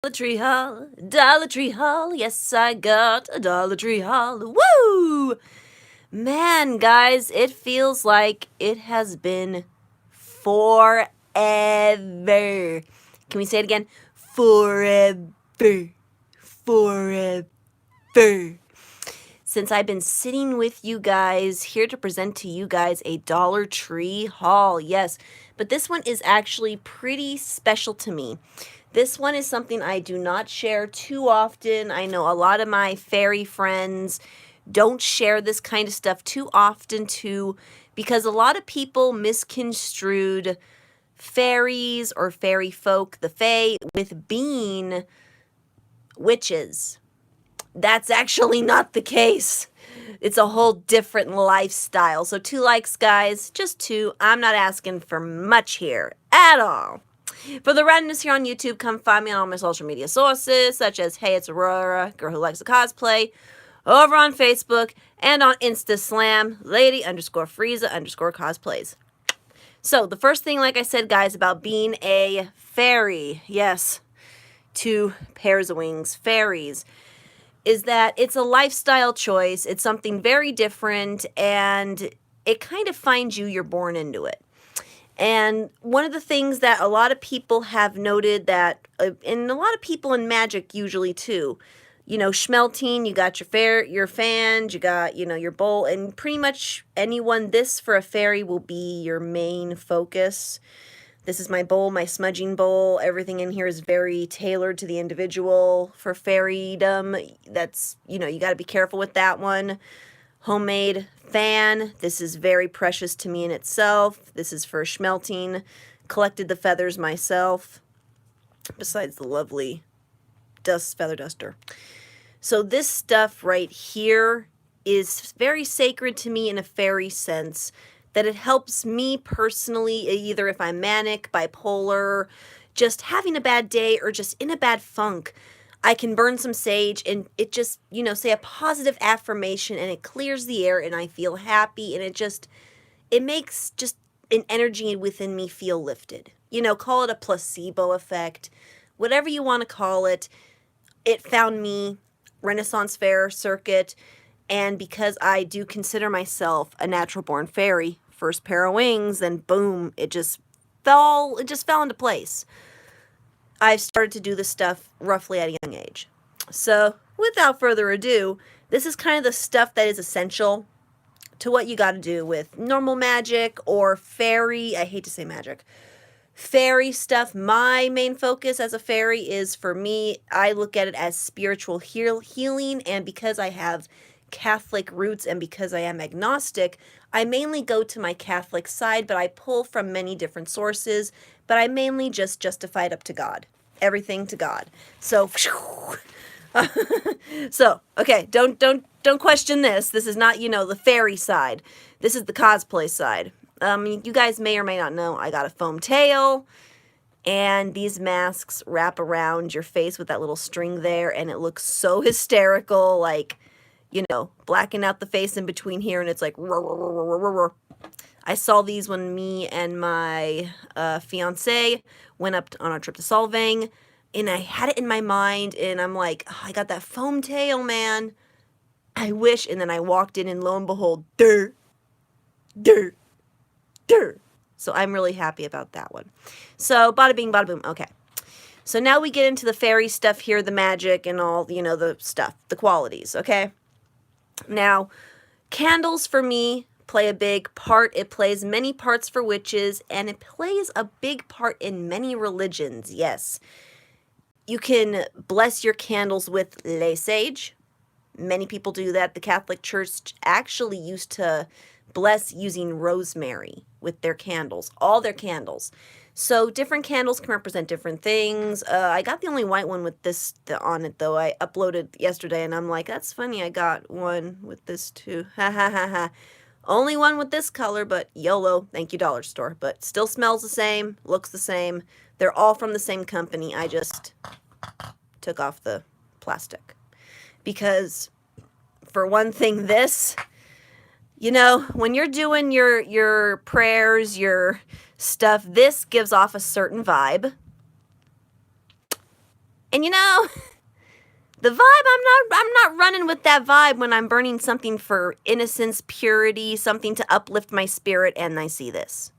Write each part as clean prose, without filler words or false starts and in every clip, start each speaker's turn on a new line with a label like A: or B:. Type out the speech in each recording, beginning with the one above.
A: Dollar Tree Haul, yes, I got a Dollar Tree Haul. Woo! Man, guys, it feels like it has been forever. Can we say it again? Forever. Forever. Since I've been sitting with you guys, here to present to you guys a Dollar Tree haul. Yes, but this one is actually pretty special to me. This one is something I do not share too often. I know a lot of my fairy friends don't share this kind of stuff too often too, because a lot of people misconstrued fairies or fairy folk, the fae, with being witches. That's actually not the case. It's a whole different lifestyle. So 2 likes, guys. Just 2. I'm not asking for much here at all. For the randomness here on YouTube, come find me on all my social media sources, such as Hey, it's Aurora, girl who likes to cosplay, over on Facebook, and on InstaSlam, lady_Frieza_cosplays. So, the first thing, like I said, guys, about being a fairy, yes, 2 pairs of wings, fairies, is that it's a lifestyle choice. It's something very different, and it kind of finds you, you're born into it. And one of the things that a lot of people have noted that, and a lot of people in magic usually too, you know, schmelting, you got your fans, you got, you know, your bowl, and pretty much anyone, this for a fairy will be your main focus. This is my bowl, my smudging bowl. Everything in here is very tailored to the individual for fairydom. That's, you know, you got to be careful with that one. Homemade fan. This is very precious to me in itself. This is for schmelting. Collected the feathers myself, besides the lovely feather duster. So this stuff right here is very sacred to me in a fairy sense, that it helps me personally, either if I'm manic, bipolar, just having a bad day, or just in a bad funk. I can burn some sage and it just, you know, say a positive affirmation, and it clears the air and I feel happy, and it makes just an energy within me feel lifted. You know, call it a placebo effect, whatever you want to call it. It found me, Renaissance Fair circuit, and because I do consider myself a natural born fairy, first pair of wings, then boom, it just fell into place. I've started to do this stuff roughly at a young age. So, without further ado, this is kind of the stuff that is essential to what you got to do with normal magic or fairy. I hate to say magic. Fairy stuff. My main focus as a fairy is, for me, I look at it as spiritual healing, and because I have Catholic roots and because I am agnostic, I mainly go to my Catholic side, but I pull from many different sources, but I mainly just justify it up to God. Everything to God. So so, okay, don't question this. This is not, you know, the fairy side. This is the cosplay side. You guys may or may not know, I got a foam tail, and these masks wrap around your face with that little string there, and it looks so hysterical, like, you know, blacking out the face in between here, and it's like, roar, roar, roar, roar, roar, roar. I saw these when me and my fiance went up on our trip to Solvang, and I had it in my mind, and I'm like, oh, I got that foam tail, man. I wish. And then I walked in, and lo and behold, dirt. So I'm really happy about that one. So bada bing, bada boom. Okay. So now we get into the fairy stuff here, the magic and all, you know, the stuff, the qualities, okay? Now, candles for me play a big part. It plays many parts for witches, and it plays a big part in many religions, yes. You can bless your candles with lay sage. Many people do that. The Catholic Church actually used to bless using rosemary with their candles, all their candles. So different candles can represent different things. I got the only white one with this on it, though. I uploaded yesterday, and I'm like, that's funny. I got one with this, too. Ha, ha, ha, ha. Only one with this color, but YOLO. Thank you, dollar store. But still smells the same, looks the same. They're all from the same company. I just took off the plastic. Because, for one thing, this, you know, when you're doing your prayers, your stuff, this gives off a certain vibe. And you know, the vibe, I'm not running with that vibe when I'm burning something for innocence, purity, something to uplift my spirit, and I see this.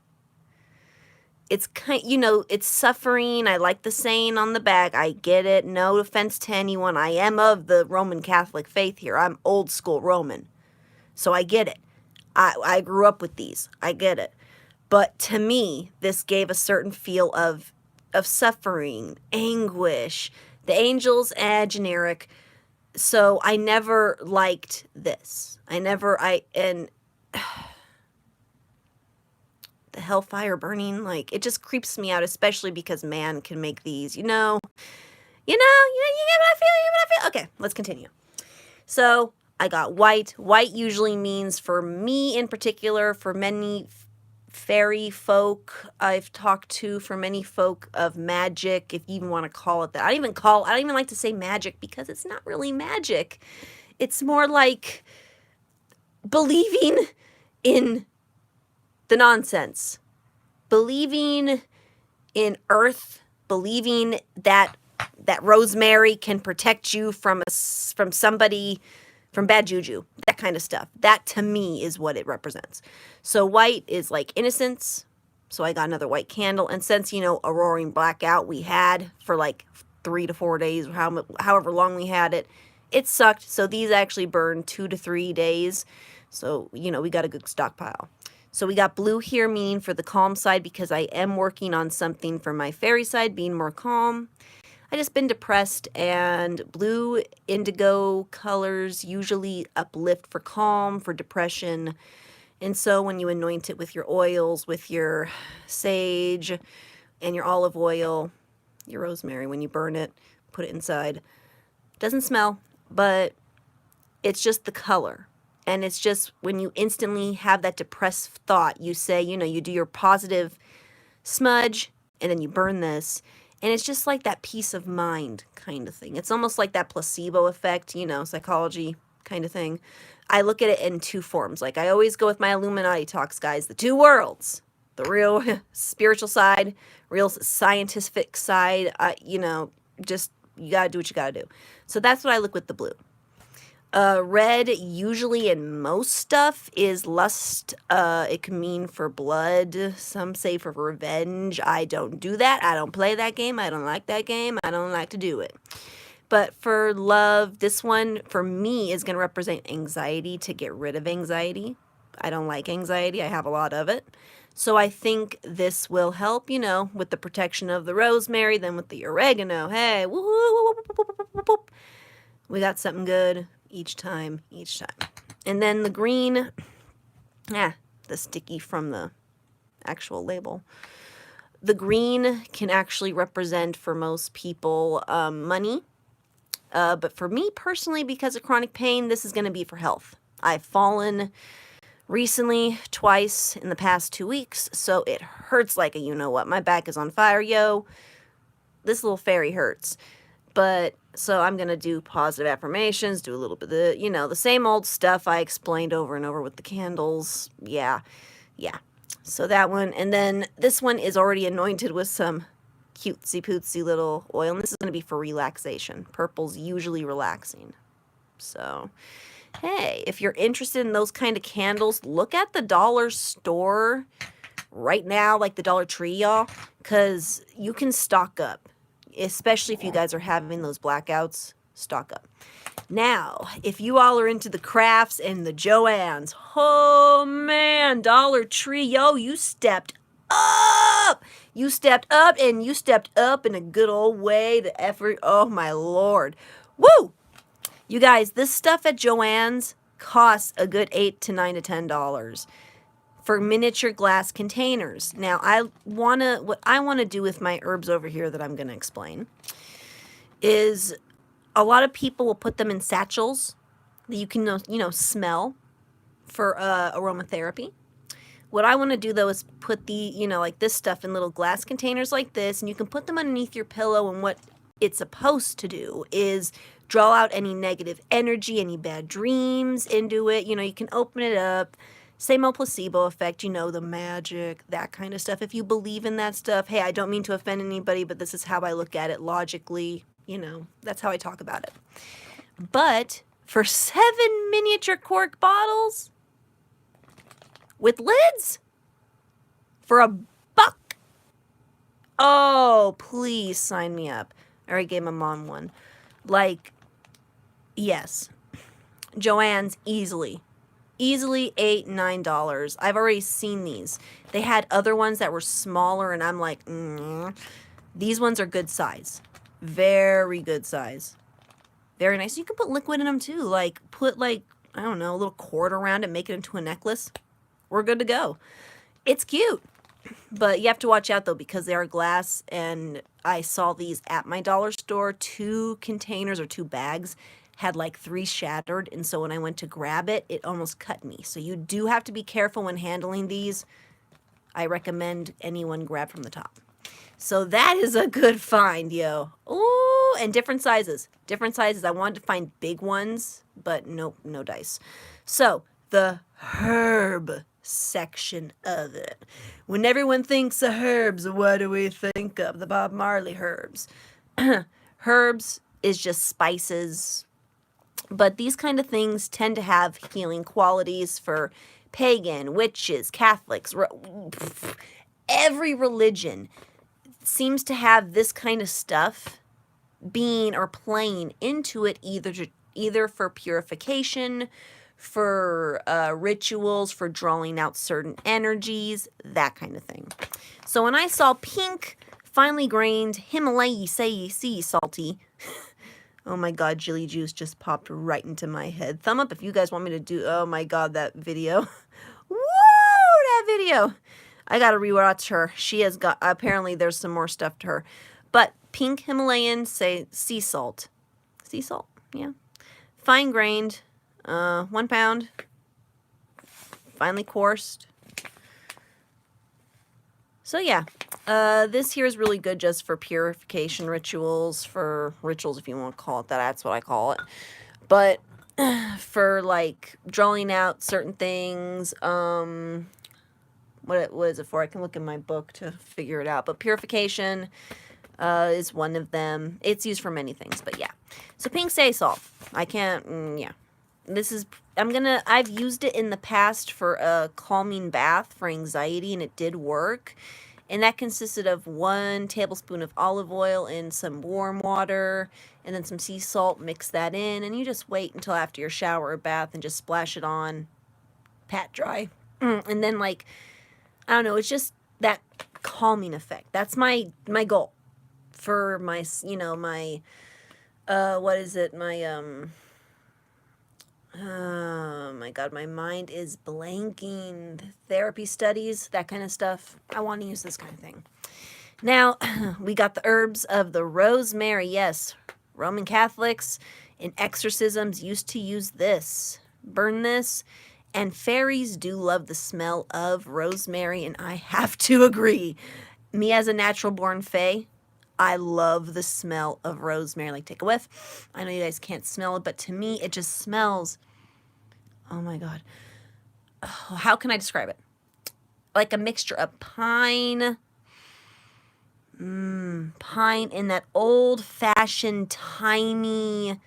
A: It's kind, you know, it's suffering. I like the saying on the back. I get it. No offense to anyone. I am of the Roman Catholic faith here. I'm old school Roman. So I get it. I grew up with these. I get it. But to me, this gave a certain feel of suffering, anguish. The angels, generic. So I never liked this. And the hellfire burning, like, it just creeps me out, especially because man can make these, you get what I feel. Okay, let's continue. So I got white. White usually means, for me in particular, for many fairy folk I've talked to, for many folk of magic, if you even want to call it that. I don't even like to say magic because it's not really magic. It's more like believing in the nonsense. Believing in earth, believing that rosemary can protect you from somebody, from bad juju, that kind of stuff. That to me is what it represents. So white is like innocence. So I got another white candle. And since, a roaring blackout we had for like 3 to 4 days, however long we had it, it sucked. So these actually burned 2 to 3 days. So, we got a good stockpile. So we got blue here, meaning for the calm side, because I am working on something for my fairy side, being more calm. I just been depressed, and blue, indigo colors usually uplift for calm, for depression. And so when you anoint it with your oils, with your sage and your olive oil, your rosemary, when you burn it, put it inside. It doesn't smell, but it's just the color. And it's just when you instantly have that depressed thought, you say, you do your positive smudge and then you burn this. And it's just like that peace of mind kind of thing. It's almost like that placebo effect, psychology kind of thing. I look at it in two forms. Like I always go with my Illuminati talks, guys, the two worlds, the real spiritual side, real scientific side, just you got to do what you got to do. So that's what I look with the blue. Red, usually in most stuff, is lust. It can mean for blood. Some say for revenge. I don't do that. I don't play that game. I don't like that game. I don't like to do it. But for love, this one, for me, is going to represent anxiety, to get rid of anxiety. I don't like anxiety. I have a lot of it. So I think this will help, with the protection of the rosemary, then with the oregano. Hey, woo-hoo, we got something good. Each time. And then the green, the sticky from the actual label. The green can actually represent, for most people, money. But for me personally, because of chronic pain, this is going to be for health. I've fallen recently twice in the past 2 weeks, so it hurts like a you-know-what. My back is on fire, yo. This little fairy hurts. But so I'm going to do positive affirmations, do a little bit of the same old stuff I explained over and over with the candles. Yeah. So that one. And then this one is already anointed with some cutesy pootsy little oil. And this is going to be for relaxation. Purple's usually relaxing. So, hey, if you're interested in those kind of candles, look at the dollar store right now, like the Dollar Tree, y'all, because you can stock up. Especially if you guys are having those blackouts, stock up. Now, if you all are into the crafts and the Joann's, oh man, Dollar Tree, yo, you stepped up. You stepped up, and you stepped up in a good old way. The effort, oh my Lord. Woo! You guys, this stuff at Joann's costs a good $8 to $9 to $10. For miniature glass containers. Now, what I want to do with my herbs over here that I'm going to explain is a lot of people will put them in satchels that you can, smell for aromatherapy. What I want to do, though, is put like this stuff in little glass containers like this, and you can put them underneath your pillow, and what it's supposed to do is draw out any negative energy, any bad dreams into it. You can open it up. Same old placebo effect, the magic, that kind of stuff. If you believe in that stuff, hey, I don't mean to offend anybody, but this is how I look at it logically. you know, that's how I talk about it. But for 7 miniature cork bottles with lids for $1. Oh, please sign me up. I already gave my mom one. Like, yes. Joann's easily $8, $9. I've already seen these. They had other ones that were smaller, and I'm like, these ones are good size. Very good size. Very nice. You can put liquid in them too. Like, put like, I don't know, a little cord around it, make it into a necklace. We're good to go. It's cute. But you have to watch out though, because they are glass, and I saw these at my dollar store. 2 containers or 2 bags had like 3 shattered, and so when I went to grab it, it almost cut me. So you do have to be careful when handling these. I recommend anyone grab from the top. So that is a good find, yo. Ooh, and different sizes. Different sizes. I wanted to find big ones, but nope, no dice. So the herb section of it. When everyone thinks of herbs, what do we think of? The Bob Marley herbs. Herbs is just spices, but these kind of things tend to have healing qualities for pagan, witches, Catholics. Every religion seems to have this kind of stuff being or playing into it, either for purification, for rituals, for drawing out certain energies, that kind of thing. So when I saw pink, finely grained Himalayan sea salty, oh my god, Jilly Juice just popped right into my head. Thumb up if you guys want me to do, oh my god, that video. Woo, that video. I gotta rewatch her. She has got, apparently there's some more stuff to her. But pink Himalayan sea salt. Sea salt, yeah. Fine grained, 1 pound. Finely coursed. So yeah, this here is really good just for purification rituals, for rituals if you want to call it that. That's what I call it. But for like drawing out certain things, what is it for? I can look in my book to figure it out. But purification is one of them. It's used for many things, but yeah. So pink sea salt. I can't, yeah. This is, I've used it in the past for a calming bath for anxiety, and it did work. And that consisted of 1 tablespoon of olive oil and some warm water, and then some sea salt. Mix that in, and you just wait until after your shower or bath and just splash it on, pat dry. And then, like, I don't know, it's just that calming effect. That's my goal for my, you know, my, what is it, my, oh my god, my mind is blanking. Therapy studies, that kind of stuff. I want to use this kind of thing. Now, we got the herbs of the rosemary. Yes, Roman Catholics in exorcisms used to use this. Burn this. And fairies do love the smell of rosemary, and I have to agree. Me as a natural-born fae, I love the smell of rosemary. Like, take a whiff. I know you guys can't smell it, but to me, it just smells, oh my god. Oh, how can I describe it? Like a mixture of pine, pine in that old-fashioned, tiny,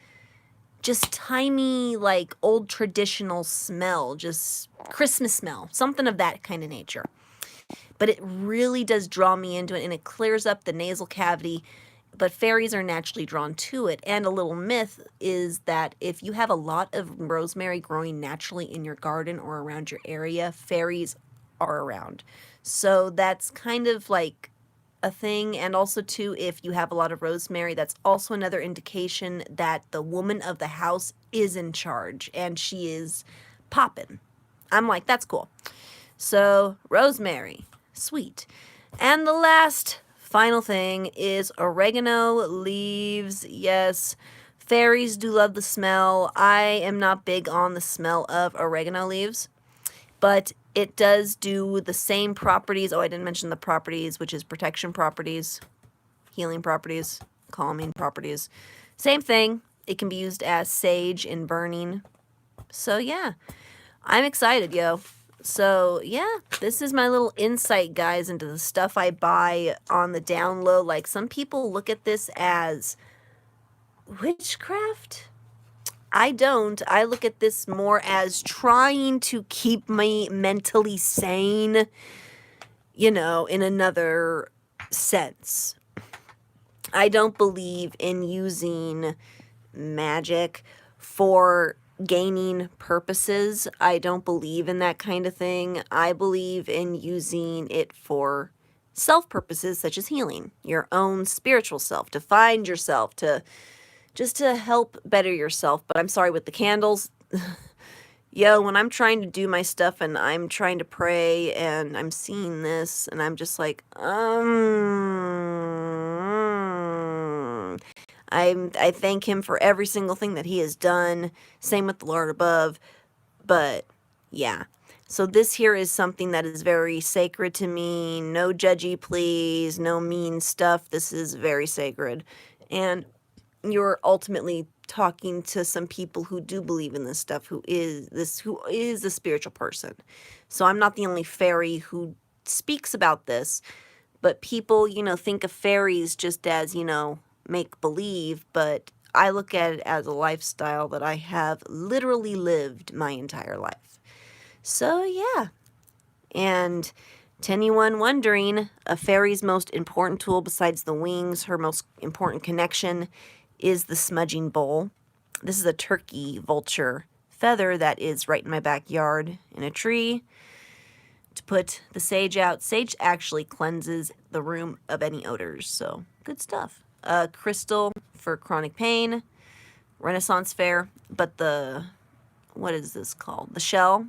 A: like, old traditional smell. Just Christmas smell. Something of that kind of nature. But it really does draw me into it, and it clears up the nasal cavity. But fairies are naturally drawn to it. And a little myth is that if you have a lot of rosemary growing naturally in your garden or around your area, fairies are around. So that's kind of like a thing. And also, too, if you have a lot of rosemary, that's also another indication that the woman of the house is in charge and she is popping. I'm like, that's cool. So, rosemary. Sweet. And the last final thing is oregano leaves. Yes, fairies do love the smell. I am not big on the smell of oregano leaves, but it does do the same properties. Oh, I didn't mention the properties, which is protection properties, healing properties, calming properties. Same thing. It can be used as sage in burning. So yeah, I'm excited, yo. So, yeah, this is my little insight, guys, into the stuff I buy on the down low. Like, some people look at this as Witchcraft? I don't. I look at this more as trying to keep me mentally sane, you know, in another sense. I don't believe in using magic for gaining purposes. I don't believe in that kind of thing. I believe in using it for self purposes such as healing your own spiritual self, to find yourself, to just to help better yourself. But I'm sorry, with the candles, yo, when I'm trying to do my stuff and I'm trying to pray and I'm seeing this and I'm just like, I thank him for every single thing that he has done. Same with the Lord above. But yeah. So this here is something that is very sacred to me. No judgy please, no mean stuff. This is very sacred. And you're ultimately talking to some people who do believe in this stuff, who is a spiritual person. So I'm not the only fairy who speaks about this, but people, you know, think of fairies just as, you know, make believe, but I look at it as a lifestyle that I have literally lived my entire life. So yeah. And to anyone wondering, a fairy's most important tool besides the wings, her most important connection, is the smudging bowl. This is a turkey vulture feather that is right in my backyard in a tree to put the sage out. Sage actually cleanses the room of any odors, so good stuff. Crystal for chronic pain, Renaissance fair, but what is this called? The shell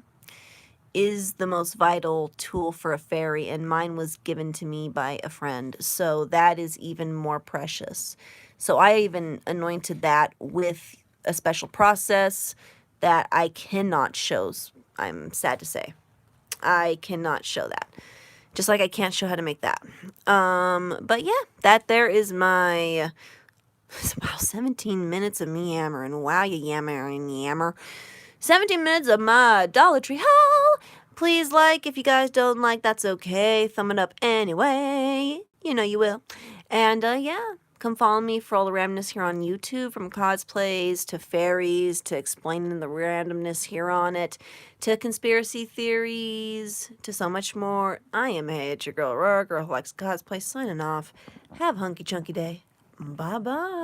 A: is the most vital tool for a fairy, and mine was given to me by a friend, so that is even more precious. So I even anointed that with a special process that I cannot show. I'm sad to say. I cannot show that. Just like I can't show how to make that. But yeah, that there is my, wow, 17 minutes of me yammering. Wow, you yammer. 17 minutes of my Dollar Tree haul. Please like. If you guys don't like, that's okay. Thumb it up anyway. You know you will. And yeah, come follow me for all the randomness here on YouTube, from cosplays to fairies to explaining the randomness here on it to conspiracy theories to so much more. I am Hey, it's your girl Aurora, girl who likes cosplay, signing off. Have a hunky chunky day. Bye bye.